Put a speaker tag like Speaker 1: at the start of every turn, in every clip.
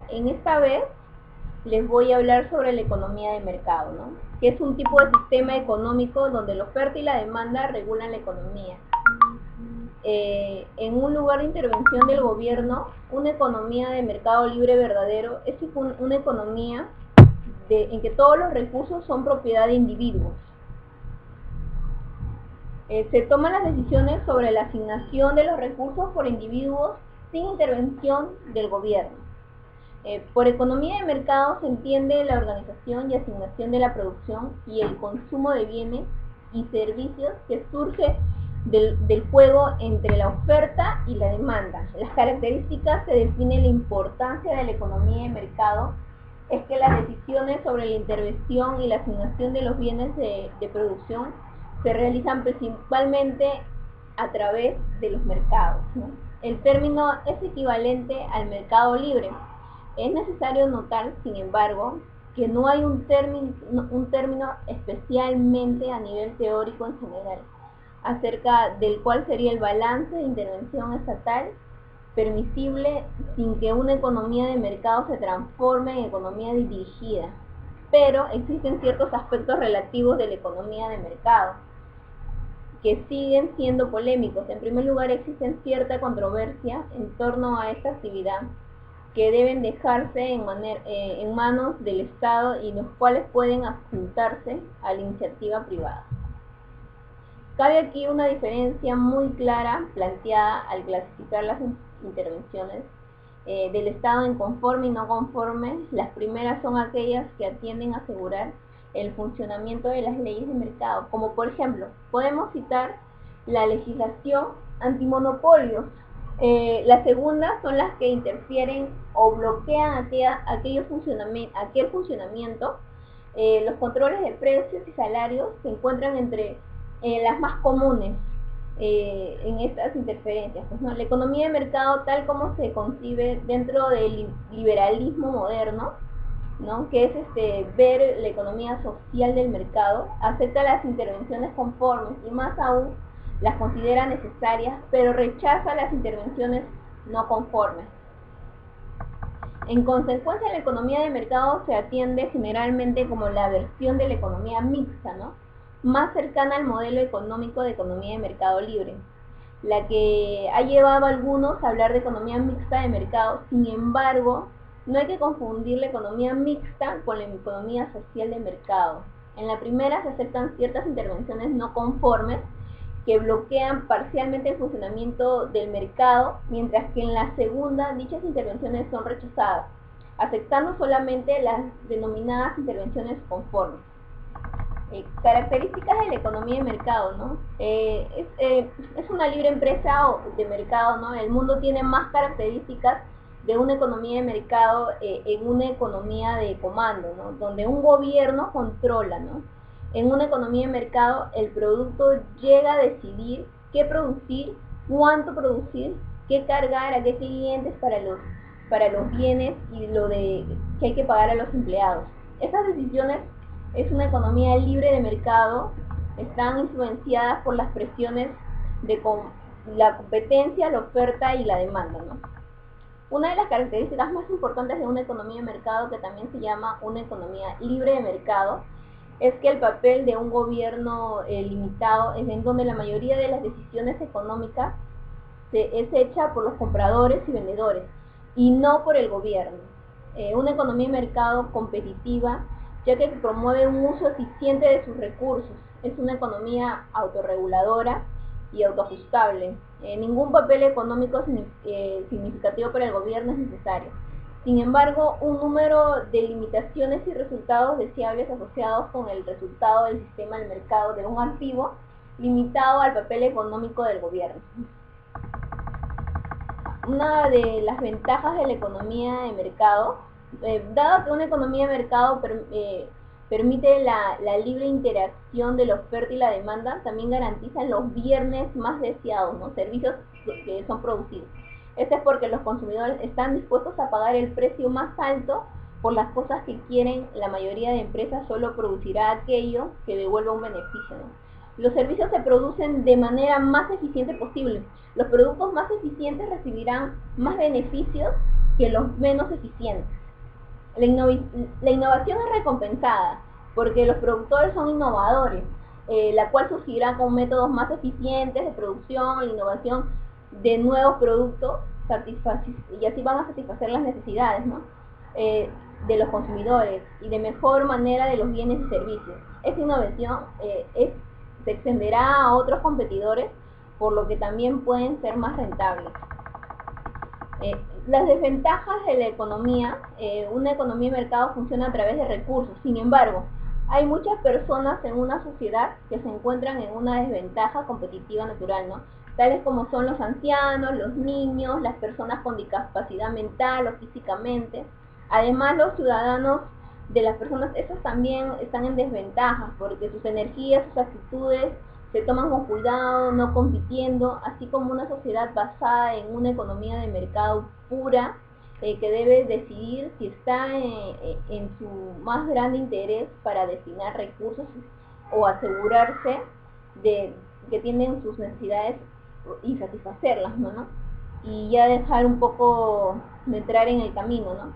Speaker 1: En esta vez les voy a hablar sobre la economía de mercado, ¿no? Que es un tipo de sistema económico donde la oferta y la demanda regulan la economía. En un lugar de intervención del gobierno, una economía de mercado libre verdadero es una economía en que todos los recursos son propiedad de individuos. Se toman las decisiones sobre la asignación de los recursos por individuos sin intervención del gobierno. Por economía de mercado se entiende la organización y asignación de la producción y el consumo de bienes y servicios que surge del juego entre la oferta y la demanda. Las características que definen la importancia de la economía de mercado es que las decisiones sobre la intervención y la asignación de los bienes de producción se realizan principalmente a través de los mercados, ¿no? El término es equivalente al mercado libre. Es necesario notar, sin embargo, que no hay un término especialmente a nivel teórico en general, acerca del cual sería el balance de intervención estatal permisible sin que una economía de mercado se transforme en economía dirigida. Pero existen ciertos aspectos relativos de la economía de mercado que siguen siendo polémicos. En primer lugar, existe cierta controversia en torno a esta actividad que deben dejarse en manos del Estado y los cuales pueden adjuntarse a la iniciativa privada. Cabe aquí una diferencia muy clara planteada al clasificar las intervenciones del Estado en conforme y no conforme. Las primeras son aquellas que atienden a asegurar el funcionamiento de las leyes de mercado, como por ejemplo, podemos citar la legislación antimonopolios. Las segundas son las que interfieren o bloquean aquel funcionamiento. Los controles de precios y salarios se encuentran entre las más comunes en estas interferencias. Pues, ¿no? La economía de mercado, tal como se concibe dentro del liberalismo moderno, ¿no? Que es ver la economía social del mercado, acepta las intervenciones conformes y más aún las considera necesarias, pero rechaza las intervenciones no conformes. En consecuencia, la economía de mercado se atiende generalmente como la versión de la economía mixta, ¿no? Más cercana al modelo económico de economía de mercado libre, la que ha llevado a algunos a hablar de economía mixta de mercado. Sin embargo, no hay que confundir la economía mixta con la economía social de mercado. En la primera se aceptan ciertas intervenciones no conformes que bloquean parcialmente el funcionamiento del mercado, mientras que en la segunda dichas intervenciones son rechazadas, aceptando solamente las denominadas intervenciones conformes. Características de la economía de mercado, ¿no? Es una libre empresa de mercado, ¿no? El mundo tiene más características de una economía de mercado en una economía de comando, ¿no? Donde un gobierno controla, ¿no? En una economía de mercado, el producto llega a decidir qué producir, cuánto producir, qué cargar a qué clientes para los bienes y lo de que hay que pagar a los empleados. Estas decisiones es una economía libre de mercado, están influenciadas por las presiones de la competencia, la oferta y la demanda, ¿no? Una de las características más importantes de una economía de mercado, que también se llama una economía libre de mercado, es que el papel de un gobierno limitado es en donde la mayoría de las decisiones económicas es hecha por los compradores y vendedores y no por el gobierno. Una economía de mercado competitiva, ya que promueve un uso eficiente de sus recursos. Es una economía autorreguladora y autoajustable. Ningún papel económico significativo para el gobierno es necesario. Sin embargo, un número de limitaciones y resultados deseables asociados con el resultado del sistema del mercado de un activo limitado al papel económico del gobierno. Una de las ventajas de la economía de mercado, dado que una economía de mercado permite la libre interacción de la oferta y la demanda, también garantiza los bienes más deseados, ¿no? Servicios que son producidos. Esto es porque los consumidores están dispuestos a pagar el precio más alto por las cosas que quieren. La mayoría de empresas solo producirá aquello que devuelva un beneficio, ¿no? Los servicios se producen de manera más eficiente posible. Los productos más eficientes recibirán más beneficios que los menos eficientes. La innovación es recompensada porque los productores son innovadores, la cual surgirá con métodos más eficientes de producción, la innovación de nuevos productos, y así van a satisfacer las necesidades, ¿no? De los consumidores y de mejor manera de los bienes y servicios. Esta innovación se extenderá a otros competidores, por lo que también pueden ser más rentables. Las desventajas de la economía, una economía de mercado funciona a través de recursos. Sin embargo, hay muchas personas en una sociedad que se encuentran en una desventaja competitiva natural, ¿no? Tales como son los ancianos, los niños, las personas con discapacidad mental o físicamente. Además, los ciudadanos de las personas, estos también están en desventaja porque sus energías, sus actitudes se toman con cuidado, no compitiendo, así como una sociedad basada en una economía de mercado pura, que debe decidir si está en su más grande interés para destinar recursos o asegurarse de que tienen sus necesidades y satisfacerlas, ¿no? Y ya dejar un poco de entrar en el camino, ¿no?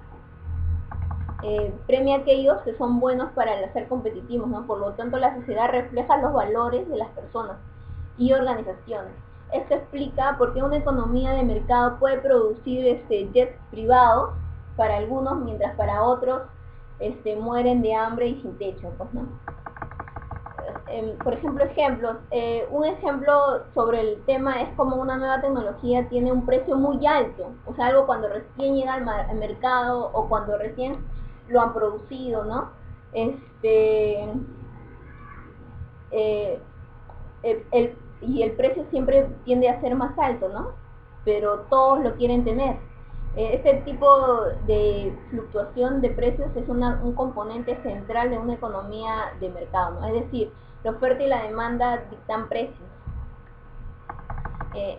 Speaker 1: Premia a aquellos que son buenos para ser competitivos, ¿no? Por lo tanto, la sociedad refleja los valores de las personas y organizaciones. Esto explica por qué una economía de mercado puede producir jets privados para algunos, mientras para otros mueren de hambre y sin techo, pues, ¿no? Por ejemplo, un ejemplo sobre el tema es como una nueva tecnología tiene un precio muy alto, o sea, algo cuando recién llega al mercado o cuando recién lo han producido, ¿no? Y el precio siempre tiende a ser más alto, ¿no? Pero todos lo quieren tener. Este tipo de fluctuación de precios es un componente central de una economía de mercado, ¿no? Es decir, la oferta y la demanda dictan precios.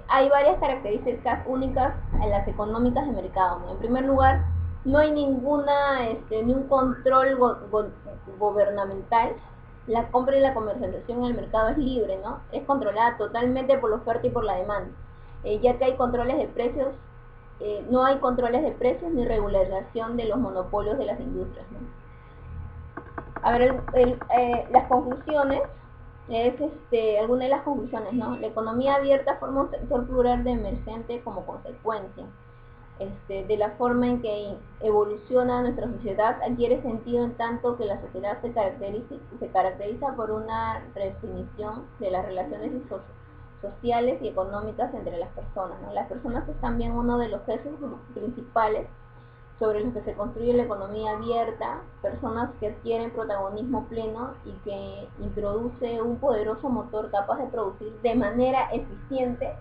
Speaker 1: Hay varias características únicas en las económicas de mercado, ¿no? En primer lugar, no hay ni un control gubernamental. La compra y la comercialización en el mercado es libre, ¿no? Es controlada totalmente por la oferta y por la demanda, ya que hay controles de precios, no hay controles de precios ni regulación de los monopolios de las industrias, ¿no? A ver, las conclusiones, algunas de las conclusiones, ¿no? La economía abierta forma un sector plural de emergente como consecuencia. De la forma en que evoluciona nuestra sociedad adquiere sentido en tanto que la sociedad se caracteriza por una redefinición de las relaciones sociales y económicas entre las personas, ¿no? Las personas es también uno de los ejes principales sobre los que se construye la economía abierta, personas que adquieren protagonismo pleno y que introduce un poderoso motor capaz de producir de manera eficiente,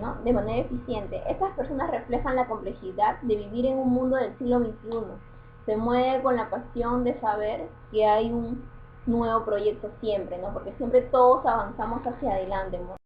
Speaker 1: ¿no? De manera eficiente. Estas personas reflejan la complejidad de vivir en un mundo del siglo XXI. Se mueve con la pasión de saber que hay un nuevo proyecto siempre, ¿no? Porque siempre todos avanzamos hacia adelante, ¿no?